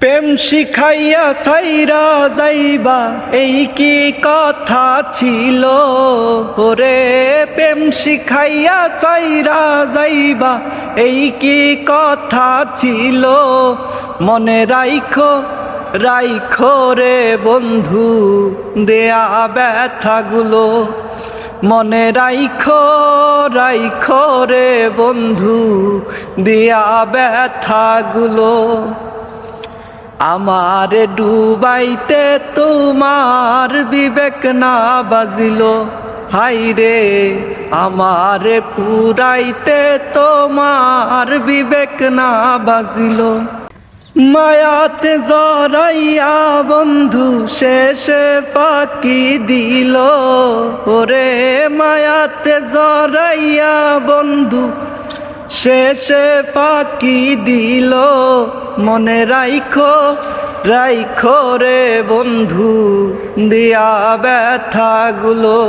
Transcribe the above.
প্রেম শিখাইয়া ছাইরা যাইবা এই কি কথা ছিল ওরে, প্রেম শিখাইয়া ছাইরা যাইবা এই কি কথা ছিল। মনে রাইখো রাইখো রে বন্ধু দেয়া ব্যথাগুলো, মনে রাইখো রাইখো রে বন্ধু দেয়া ব্যথাগুলো। আমারে ডুবাইতে তোমার বিবেক না বাজিল, হাইরে আমারে পুরাইতে তোমার বিবেক না বাজিল। মায়াতে জড়াইয়া বন্ধু শেষে ফাঁকি দিল ওরে, মায়াতে জড়াইয়া বন্ধু শেষে ফাঁকি দিল। মনে রাইখো রাইখো রে বন্ধু দিয়া ব্যথাগুলো।